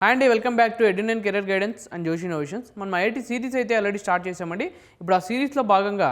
And welcome back to ఎడ్యున్ and career guidance and Joshi innovations. మనం IIT series అయితే already start చేసామండి. ఇప్పుడు ఆ సిరీస్లో భాగంగా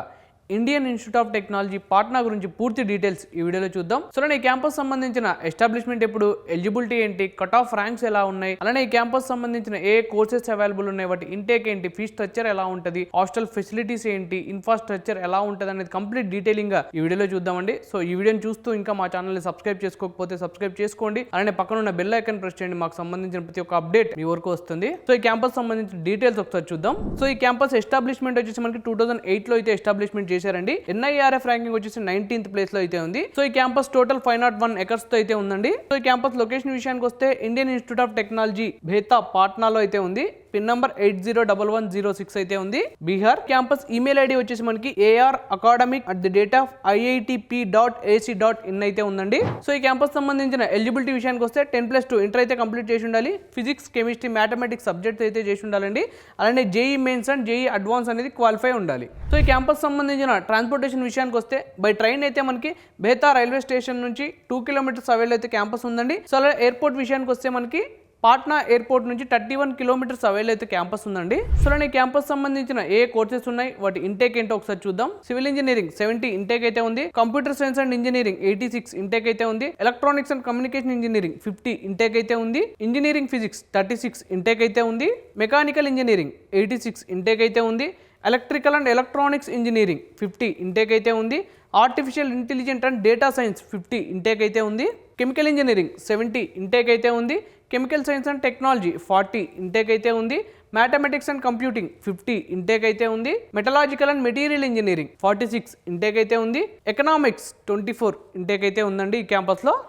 Indian institute of technology Patna గురించి పూర్తి డీటెయిల్స్ ఈ వీడియోలో చూద్దాం. సో ఈ క్యాంపస్ సంబంధించిన ఎస్టాబ్లిష్మెంట్ ఎప్పుడు, ఎలిజిబిలిటీ ఏంటి, కట్ ఆఫ్ ర్యాంక్స్ ఎలా ఉన్నాయి, అలానే ఈ క్యాంపస్ సంబంధించిన ఏ కోర్సెస్ అవైలబుల్ ఉన్నాయి, వాటి ఇంటేక్ ఏంటి, ఫీ స్ట్రక్చర్ ఎలా ఉంటుంది, హాస్టల్ ఫెసిలిటీస్ ఏంటి, ఇన్ఫ్రాస్ట్రక్చర్ ఎలా ఉంటుంది అనేది కంప్లీట్ డీటెయిలింగ్ గా ఈ వీడియోలో చూద్దామండి. సో ఈ వీడియోని చూస్తూ ఇంకా మా ఛానల్ని సబ్స్క్రైబ్ చేసుకోకపోతే సబ్స్క్రైబ్ చేసుకోండి. అలానే పక్కన ఉన్న బెల్ ఐకాన్ ప్రెస్ చేయండి. మాకు సంబంధించిన ప్రతి ఒక్క అప్డేట్ మీ వరకు వస్తుంది. సో ఈ క్యాంపస్ సంబంధించిన డీటెయిల్స్ ఒకసారి చూద్దాం. సో ఈ క్యాంపస్ ఎస్టాబ్లిష్మెంట్ వచ్చేసి మనకి 2008 లో అయితే ఎస్టాబ్లిష్మెంట్ చేశారండి. NIRF ర్యాంకింగ్ వచ్చేసి 19th ప్లేస్ లో అయితే ఉంది. సో ఈ క్యాంపస్ టోటల్ 501 ఎకర్స్ తో అయితే ఉందండి. సో ఈ క్యాంపస్ లొకేషన్ విషయానికి వస్తే ఇండియన్ ఇన్స్టిట్యూట్ ఆఫ్ టెక్నాలజీ భేతా పాట్నాలో అయితే ఉంది. పిన్ నంబర్ 801106 అయితే ఉంది, బీహార్. క్యాంపస్ ఈమెయిల్ ఐడి వచ్చేసి మనకి aracademic@iitp.ac.in అయితే ఉందండి. సో ఈ క్యాంపస్ సంబంధించిన ఎలిజిబిలిటీ విషయానికి వస్తే 10+2 ఇంటర్ అయితే కంప్లీట్ చేసి ఉండాలి. ఫిజిక్స్, కెమిస్ట్రీ, మ్యాథమెటిక్స్ సబ్జెక్ట్స్ అయితే చేసి ఉండాలండి. అలానే JEE mains and JEE advance అనేది క్వాలిఫై ఉండాలి. సో ఈ క్యాంపస్ సంబంధించిన ట్రాన్స్పోర్టేషన్ విషయానికి వస్తే బై ట్రైన్ అయితే మనకి బేతా రైల్వే స్టేషన్ నుంచి 2 kilometers అవేలో అయితే క్యాంపస్ ఉందండి. సో అలా ఎయిర్పోర్ట్ విషయానికి వస్తే మనకి పాట్నా ఎయిర్పోర్ట్ నుంచి 31 kilometers అవేలో అయితే క్యాంపస్ ఉందండి. సో ఈ క్యాంపస్ సంబంధించిన ఏ కోర్సెస్ ఉన్నాయి, వాటి ఇంటేక్ ఏంటో ఒకసారి చూద్దాం. సివిల్ ఇంజనీరింగ్ 70 ఇంటేక్ అయితే ఉంది. Computer science and engineering 86 intake అయితే ఉంది. Electronics and communication engineering 50 intake అయితే ఉంది. ఇంజనీరింగ్ ఫిజిక్స్ 36 ఇంటేక్ అయితే ఉంది. మెకానికల్ ఇంజనీరింగ్ 86 ఇంటేక్ అయితే ఉంది. Electrical and electronics engineering 50 intake అయితే ఉంది. Artificial intelligent and data science 50 intake అయితే ఉంది. కెమికల్ ఇంజనీరింగ్ 70 ఇంటేక్ అయితే ఉంది. Chemical science and technology 40 intake అయితే ఉంది. మ్యాథమెటిక్స్ అండ్ కంప్యూటింగ్ 50 ఇంటేక్ అయితే ఉంది. మెటలాజికల్ అండ్ మెటీరియల్ ఇంజనీరింగ్ 46 ఇంటేక్ అయితే ఉంది. ఎకనామిక్స్ 24 ఇంటేక్ అయితే ఉందండి ఈ క్యాంపస్లో.